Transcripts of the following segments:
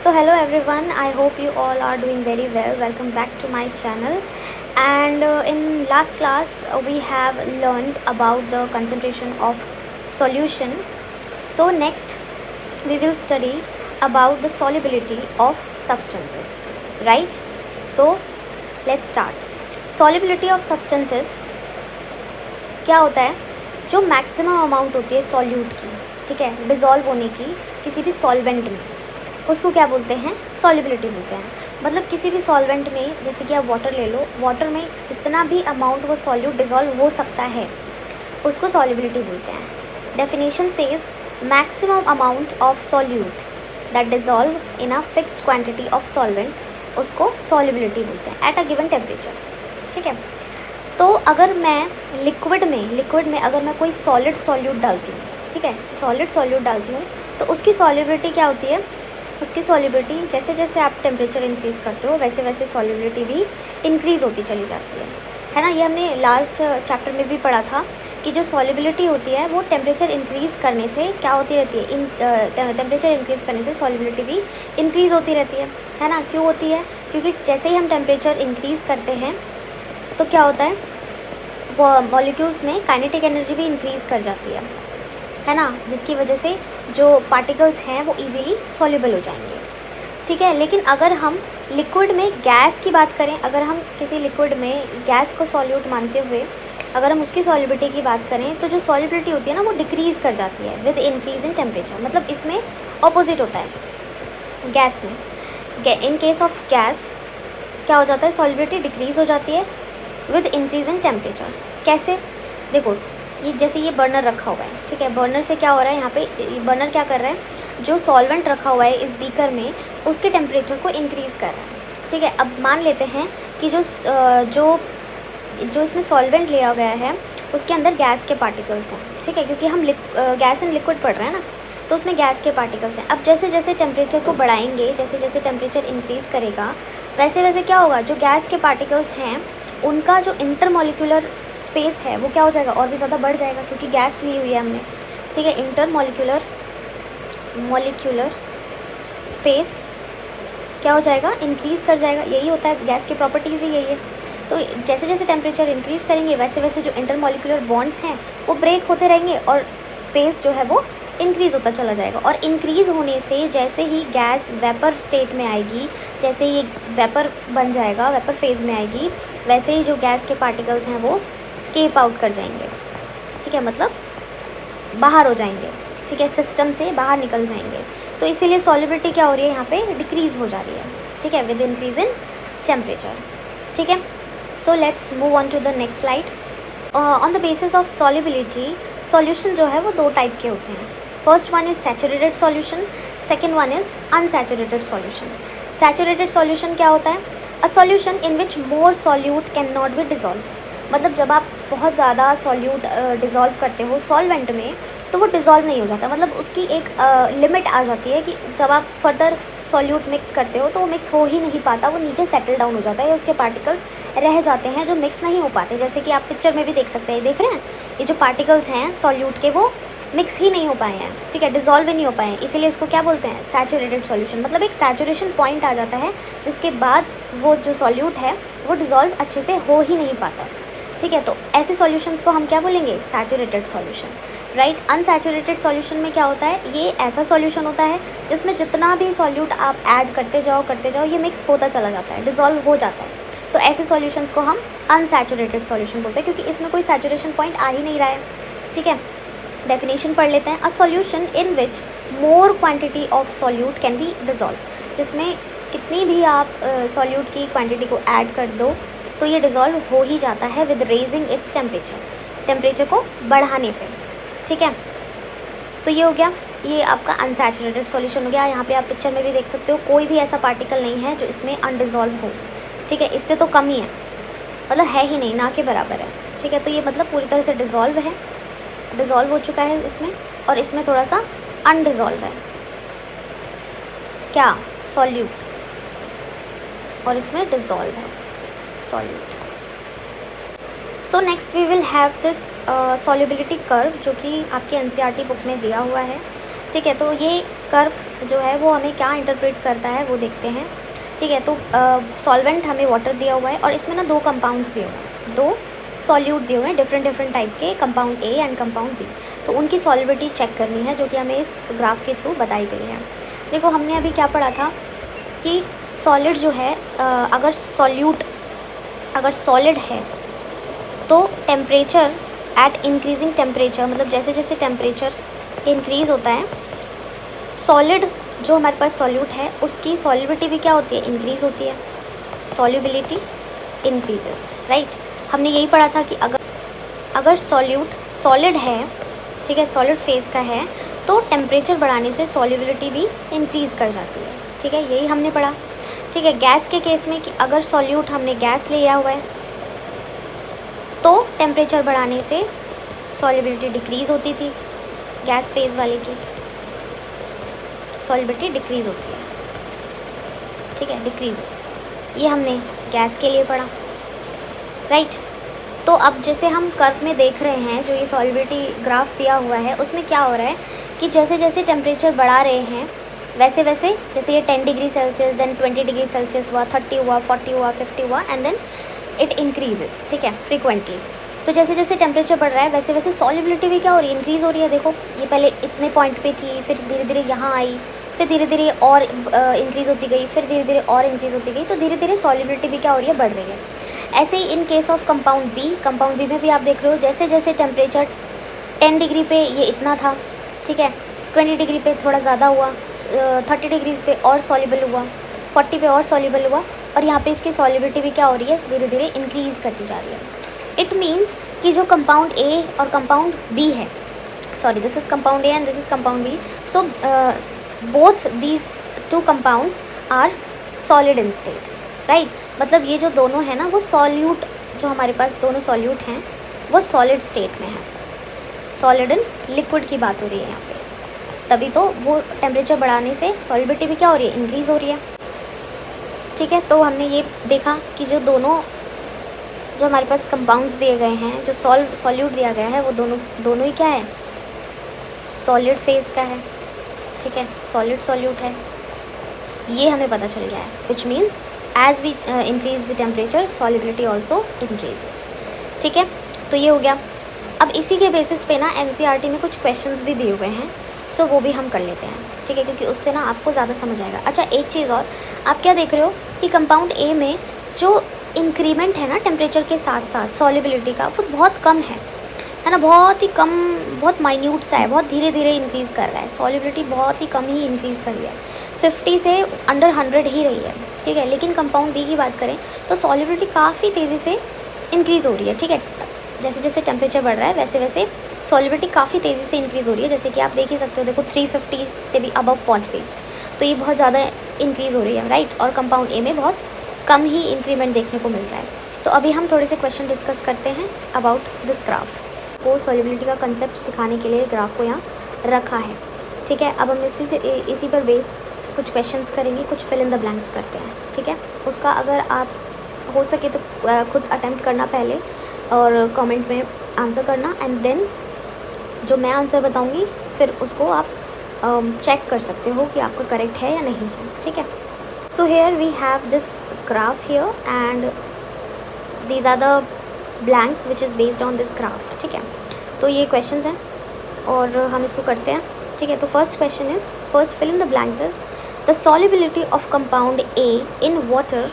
So hello everyone, I hope you all are doing very well. Welcome back to my channel. And in last class we have learned about the concentration of solution. So next we will study about the solubility of substances, right? So let's start. Solubility of substances क्या होता है? जो maximum amount होती है solute की, ठीक है, dissolve होने की किसी भी सॉल्वेंट में, उसको क्या बोलते हैं? सॉल्युबिलिटी बोलते हैं. मतलब किसी भी सॉल्वेंट में, जैसे कि आप वाटर ले लो, वाटर में जितना भी अमाउंट वो सॉल्यूट डिज़ोल्व हो सकता है उसको सॉल्युबिलिटी बोलते हैं. Definition says maximum amount of solute that dissolve in a fixed quantity of solvent, उसको सॉल्युबिलिटी बोलते हैं एट अ गिवन टेम्परेचर. ठीक है. तो अगर मैं लिक्विड में अगर मैं कोई सॉलिड सॉल्यूट डालती हूँ, ठीक है, सॉलिड सॉल्यूट डालती हूँ, तो उसकी सॉल्युबिलिटी क्या होती है? उसकी सॉल्युबिलिटी जैसे जैसे आप टेम्परेचर इंक्रीज़ करते हो वैसे वैसे सॉल्युबिलिटी भी इंक्रीज़ होती चली जाती है ना. ये हमने लास्ट चैप्टर में भी पढ़ा था कि जो सॉल्युबिलिटी होती है वो टेम्परेचर इंक्रीज़ करने से क्या होती रहती है? टेम्परेचर इंक्रीज़ करने से सॉल्युबिलिटी भी इंक्रीज़ होती रहती है ना. क्यों होती है? क्योंकि जैसे ही हम टेम्परेचर इंक्रीज़ करते हैं तो क्या होता है, वो मॉलिक्यूल्स में काइनेटिक एनर्जी भी इंक्रीज़ कर जाती है ना, जिसकी वजह से जो पार्टिकल्स हैं वो इजीली सॉल्युबल हो जाएंगे. ठीक है. लेकिन अगर हम लिक्विड में गैस की बात करें, अगर हम किसी लिक्विड में गैस को सॉल्यूट मानते हुए अगर हम उसकी सॉल्युबिलिटी की बात करें तो जो सॉल्युबिलिटी होती है ना वो डिक्रीज़ कर जाती है विद इंक्रीज इन टेम्परेचर. मतलब इसमें ऑपोजिट होता है गैस में. इन केस ऑफ गैस क्या हो जाता है? सॉल्युबिलिटी डिक्रीज़ हो जाती है विद इंक्रीज इन टेम्परेचर. कैसे? देखो, ये जैसे ये बर्नर रखा हुआ है, ठीक है, बर्नर से क्या हो रहा है, यहाँ पे बर्नर क्या कर रहा है, जो सॉल्वेंट रखा हुआ है इस बीकर में उसके टेम्परेचर को इंक्रीज़ कर रहा है. ठीक है. अब मान लेते हैं कि जो इसमें सॉल्वेंट लिया गया है उसके अंदर गैस के पार्टिकल्स हैं. ठीक है, क्योंकि हम गैस एंड लिक्विड पढ़ रहे हैं ना, तो उसमें गैस के पार्टिकल्स हैं. अब जैसे जैसे टेम्परेचर को बढ़ाएंगे, जैसे जैसे टेम्परेचर इंक्रीज़ करेगा वैसे वैसे क्या होगा, जो गैस के पार्टिकल्स हैं उनका जो इंटरमॉलिक्यूलर स्पेस है वो क्या हो जाएगा, और भी ज़्यादा बढ़ जाएगा, क्योंकि गैस ली हुई है हमने. ठीक है. इंटरमॉलिक्यूलर स्पेस क्या हो जाएगा, इंक्रीज़ कर जाएगा. यही होता है, गैस की प्रॉपर्टीज़ ही यही है. तो जैसे जैसे टेम्परेचर इंक्रीज़ करेंगे वैसे वैसे जो इंटरमॉलिक्यूलर बॉन्ड्स हैं वो ब्रेक होते रहेंगे और स्पेस जो है वो इंक्रीज़ होता चला जाएगा. और इंक्रीज़ होने से जैसे ही गैस वेपर स्टेट में आएगी, जैसे ही वेपर बन जाएगा, वेपर फेज़ में आएगी, वैसे ही जो गैस के पार्टिकल्स हैं वो स्केप आउट कर जाएंगे. ठीक है, मतलब बाहर हो जाएंगे. ठीक है, सिस्टम से बाहर निकल जाएंगे. तो इसीलिए सॉल्युबिलिटी क्या हो रही है, यहाँ पे डिक्रीज़ हो जा रही है. ठीक है, विद इंक्रीज इन टेम्परेचर. ठीक है. So let's move on to the next slide. On the basis of solubility, solution जो है वो दो टाइप के होते हैं. First one is saturated solution, second one is unsaturated solution. Saturated solution क्या होता है? A solution in which more solute can not be dissolve. मतलब जब आप बहुत ज़्यादा सॉल्यूट डिज़ोल्व करते हो सॉल्वेंट में तो वो डिज़ोल्व नहीं हो जाता. मतलब उसकी एक लिमिट आ जाती है कि जब आप फर्दर सॉल्यूट मिक्स करते हो तो वो मिक्स हो ही नहीं पाता, वो नीचे सेटल डाउन हो जाता है या उसके पार्टिकल्स रह जाते हैं जो मिक्स नहीं हो पाते. जैसे कि आप पिक्चर में भी देख सकते हैं, देख रहे हैं, ये जो पार्टिकल्स हैं सॉल्यूट के वो मिक्स ही नहीं हो पाए हैं. ठीक है, डिज़ोल्व ही नहीं हो पाए हैं. इसीलिए इसको क्या बोलते हैं? Saturated solution. मतलब एक सैचुरेशन पॉइंट आ जाता है जिसके बाद वो जो सॉल्यूट है वो डिज़ोल्व अच्छे से हो ही नहीं पाता. ठीक है, तो ऐसे सॉल्यूशंस को हम क्या बोलेंगे? Saturated solution, right. Unsaturated solution में क्या होता है? ये ऐसा सॉल्यूशन होता है जिसमें जितना भी सॉल्यूट आप ऐड करते जाओ ये मिक्स होता चला जाता है, डिज़ोल्व हो जाता है. तो ऐसे सॉल्यूशंस को हम अनसैचुरेटेड सॉल्यूशन बोलते हैं, क्योंकि इसमें कोई सैचुरेशन पॉइंट आ ही नहीं रहा है. ठीक है. डेफिनेशन पढ़ लेते हैं. अ solution in which more quantity of solute can be dissolve. जिसमें कितनी भी आप सॉल्यूट की क्वांटिटी को ऐड कर दो तो ये डिज़ोल्व हो ही जाता है विद रेजिंग इट्स टेम्परेचर को बढ़ाने पे. ठीक है. तो ये हो गया, ये आपका अनसैचुरेटेड सॉल्यूशन हो गया. यहाँ पे आप पिक्चर में भी देख सकते हो, कोई भी ऐसा पार्टिकल नहीं है जो इसमें अनडिज़ोल्व हो. ठीक है, इससे तो कम ही है, मतलब है ही नहीं, ना के बराबर है. ठीक है, तो ये मतलब पूरी तरह से डिज़ोल्व है, डिज़ोल्व हो चुका है इसमें, और इसमें थोड़ा सा अनडिज़ोल्व है क्या, सॉल्यूट, और इसमें डिज़ोल्व है solute. So next we will have this solubility curve, जो कि आपके एनसीईआरटी बुक में दिया हुआ है. ठीक है, तो ये कर्व जो है वो हमें क्या इंटरप्रेट करता है वो देखते हैं, ठीक है। तो सॉल्वेंट हमें वाटर दिया हुआ है और इसमें ना 2 कंपाउंड्स दिए हुए हैं, 2 सॉल्यूट दिए हुए हैं डिफरेंट टाइप के, compound A and compound B. तो उनकी सॉल्युबिलिटी चेक करनी है जो कि हमें इस ग्राफ के थ्रू बताई गई है। देखो हमने अभी क्या पढ़ा था कि सॉलिड जो है अगर सॉलिड है तो टेम्परेचर एट इंक्रीजिंग टेम्परेचर, मतलब जैसे जैसे टेम्परेचर इंक्रीज़ होता है सॉलिड जो हमारे पास सॉल्यूट है उसकी सॉल्युबिलिटी भी क्या होती है, इंक्रीज़ होती है, सॉल्युबिलिटी इंक्रीजेस, राइट। हमने यही पढ़ा था कि अगर सॉल्यूट सॉलिड है, ठीक है, सॉलिड फेज़ का है, तो टेम्परेचर बढ़ाने से सॉल्युबिलिटी भी इंक्रीज़ कर जाती है, ठीक है, यही हमने पढ़ा, ठीक है। गैस के केस में कि अगर सॉल्यूट हमने गैस लिया हुआ है तो टेम्परेचर बढ़ाने से सॉल्युबिलिटी डिक्रीज़ होती थी, गैस फेज़ वाले की सॉल्युबिलिटी डिक्रीज़ होती है, ठीक है, डिक्रीजेस। ये हमने गैस के लिए पढ़ा, राइट। तो अब जैसे हम कर्व में देख रहे हैं जो ये सॉल्युबिलिटी ग्राफ दिया हुआ है उसमें क्या हो रहा है कि जैसे जैसे टेम्परेचर बढ़ा रहे हैं वैसे वैसे, जैसे ये 10 degree Celsius, then 20 degree Celsius हुआ, 30 हुआ, 40 हुआ, 50 हुआ, एंड देन इट इंक्रीजेस, ठीक है, फ्रीक्वेंटली। तो जैसे जैसे टेम्परेचर बढ़ रहा है वैसे वैसे सॉल्युबिलिटी भी क्या हो रही है, इंक्रीज़ हो रही है। देखो ये पहले इतने पॉइंट पे थी, फिर धीरे धीरे यहाँ आई, फिर धीरे धीरे और इंक्रीज़ होती गई, फिर धीरे धीरे और इंक्रीज़ होती गई, तो धीरे धीरे सॉल्युबिलिटी भी क्या हो रही है, बढ़ रही है। ऐसे ही in case of compound B में भी आप देख रहे हो जैसे जैसे टेम्परेचर 10 डिग्री पे ये इतना था, ठीक है, 20 डिग्री पे थोड़ा ज़्यादा हुआ, 30 डिग्रीज़ पे और सॉल्युबल हुआ, 40 पे और सॉल्युबल हुआ, और यहाँ पे इसकी सॉल्युबिलिटी भी क्या हो रही है, धीरे धीरे इंक्रीज़ करती जा रही है। इट मीन्स कि जो कंपाउंड ए और कंपाउंड बी है, sorry this is compound A and this is compound B, so both these 2 compounds are solid in state, right. मतलब ये जो दोनों है ना वो सॉल्यूट, जो हमारे पास दोनों सॉल्यूट हैं वो सॉलिड स्टेट में है, सॉलिड इन लिक्विड की बात हो रही है यहाँ पे, तभी तो वो टेम्परेचर बढ़ाने से सॉल्युबिलिटी भी क्या हो रही है, इंक्रीज़ हो रही है, ठीक है। तो हमने ये देखा कि जो हमारे पास कंपाउंड्स दिए गए हैं, जो सॉल्यूट दिया गया है वो दोनों ही क्या है, सॉलिड फेज़ का है, ठीक है, सॉलिड सॉल्यूट है, ये हमें पता चल गया है, which means as we increase the temperature solubility also increases, ठीक है। तो ये हो गया। अब इसी के बेसिस पे ना NCERT में कुछ क्वेश्चंस भी दिए हुए हैं, सो वो भी हम कर लेते हैं, ठीक है, क्योंकि उससे ना आपको ज़्यादा समझ आएगा। अच्छा एक चीज़ और, आप क्या देख रहे हो कि कंपाउंड ए में जो इंक्रीमेंट है ना टेम्परेचर के साथ साथ सॉल्युबिलिटी का, वो बहुत कम है ना, बहुत ही कम, बहुत माइन्यूट सा है, बहुत धीरे धीरे इंक्रीज़ कर रहा है, सॉल्युबिलिटी बहुत ही कम ही इंक्रीज़ कर रही है, 50 से अंडर 100 ही रही है, ठीक है। लेकिन कंपाउंड बी की बात करें तो सॉल्युबिलिटी काफ़ी तेज़ी से इंक्रीज़ हो रही है, ठीक है, जैसे जैसे टेम्परेचर बढ़ रहा है वैसे वैसे सॉल्युबिलिटी काफ़ी तेज़ी से इंक्रीज़ हो रही है, जैसे कि आप देख ही सकते हो, देखो 350 से भी अबव पहुंच गई, तो ये बहुत ज़्यादा इंक्रीज़ हो रही है, राइट। और कंपाउंड ए में बहुत कम ही इंक्रीमेंट देखने को मिल रहा है। तो अभी हम थोड़े से क्वेश्चन डिस्कस करते हैं अबाउट दिस ग्राफ। वो सॉल्युबिलिटी का कंसेप्ट सिखाने के लिए ग्राफ को यहाँ रखा है, ठीक है। अब हम इसी पर बेस्ड कुछ क्वेश्चंस करेंगे, कुछ फिल इन द ब्लैंक्स करते हैं, ठीक है। उसका अगर आप हो सके तो खुद अटेम्प्ट करना पहले और कमेंट में आंसर करना, एंड देन जो मैं आंसर बताऊंगी फिर उसको आप चेक कर सकते हो कि आपका करेक्ट है या नहीं है, ठीक है। So here we have this graph here and these are the blanks which is based on this graph, ठीक है। तो ये क्वेश्चंस हैं और हम इसको करते हैं, ठीक है। तो first question is, first fill in the blanks is the solubility of compound A in water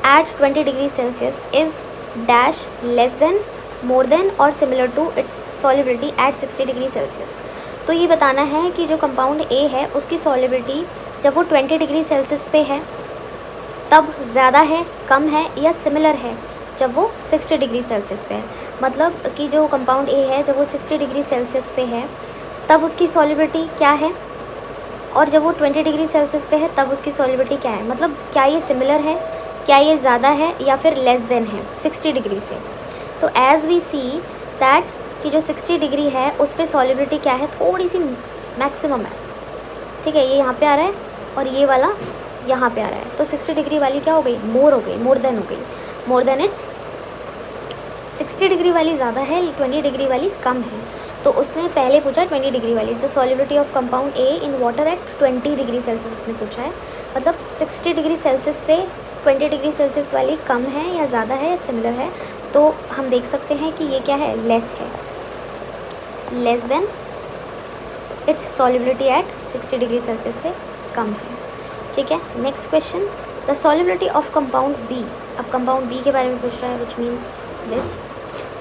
at 20 degree Celsius is dash less than, more than और similar to its solubility at 60 degree Celsius. तो ये बताना है कि जो compound ए है उसकी solubility जब वो 20 डिग्री सेल्सियस पे है तब ज़्यादा है, कम है या सिमिलर है जब वो 60 डिग्री सेल्सियस पे है। मतलब कि जो कंपाउंड ए है जब वो 60 डिग्री सेल्सियस पे है तब उसकी सॉल्युबिलिटी क्या है, और जब वो 20 डिग्री सेल्सियस पे है तब उसकी सॉल्युबिलिटी क्या है। मतलब क्या ये सिमिलर है, क्या ये ज़्यादा है या फिर लेस देन है 60 डिग्री से। तो एज़ वी सी दैट कि जो 60 डिग्री है उस पर सॉल्युबिलिटी क्या है, थोड़ी सी मैक्सिमम है, ठीक है। ये यहाँ पे आ रहा है और ये वाला यहाँ पे आ रहा है, तो 60 डिग्री वाली क्या हो गई, मोर हो गई, मोर देन हो गई, मोर देन इट्स 60 डिग्री वाली ज़्यादा है, 20 डिग्री वाली कम है। तो उसने पहले पूछा 20 डिग्री वाली, the solubility of compound A in water at 20 degree Celsius उसने पूछा है, मतलब 60 डिग्री सेल्सियस से 20 डिग्री सेल्सियस वाली कम है या ज़्यादा है या सिमिलर है। तो हम देख सकते हैं कि ये क्या है, लेस है, less than its solubility at 60 degree Celsius से कम है। ठीक है, next question, the solubility of compound B. अब कंपाउंड बी के बारे में पूछ रहा है, which means this,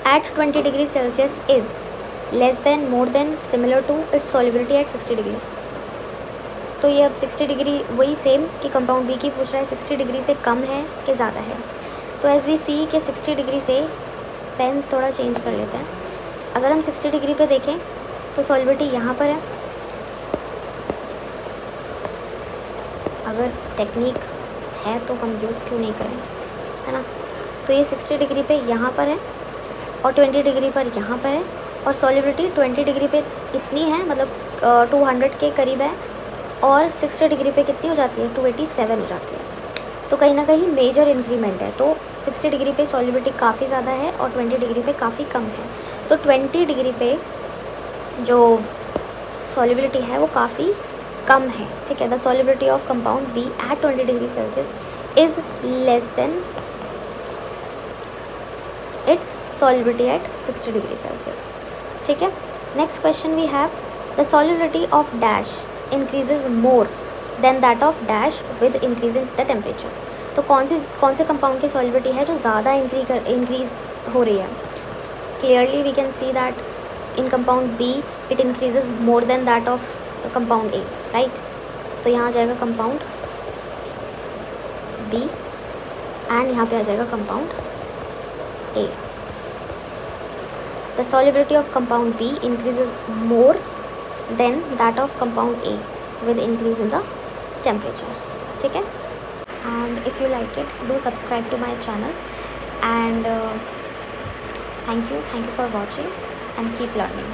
at 20 degree Celsius is less than, more than, similar to its solubility at 60 degree. तो ये अब 60 डिग्री वही सेम कि कंपाउंड बी की पूछ रहा है 60 डिग्री से कम है कि ज़्यादा है। तो एज वी सी कि 60 डिग्री से, पेन थोड़ा चेंज कर लेते हैं, अगर हम 60 डिग्री पे देखें तो सॉल्युबिलिटी यहाँ पर है। अगर टेक्निक है तो हम यूज़ क्यों नहीं करें, है ना। तो ये 60 डिग्री पे यहाँ पर है और 20 डिग्री पर यहाँ पर है, और सॉल्युबिलिटी 20 डिग्री पे इतनी है, मतलब 200 के करीब है, और 60 डिग्री पे कितनी हो जाती है, 287 हो जाती है। तो कहीं ना कहीं मेजर इंक्रीमेंट है। तो 60 डिग्री पे सॉल्युबिलिटी काफ़ी ज़्यादा है और 20 डिग्री पे काफ़ी कम है। तो 20 डिग्री पे जो सॉल्युबिलिटी है वो काफ़ी कम है। ठीक है, the solubility of compound B at 20 degree Celsius is less than its solubility at 60 degree Celsius. ठीक है, next question we have, the solubility of dash increases more than that of dash with increasing the temperature. तो कौन से compound की solubility है जो ज़्यादा increase हो रही है। Clearly we can see that in compound B it increases more than that of compound A, right. तो यहाँ आ जाएगा कंपाउंड बी एंड यहाँ पे आ जाएगा compound A. The solubility of compound B increases more than that of compound A with increase in the temperature. ठीक है, and if you like it, do subscribe to my channel, and thank you for watching and keep learning.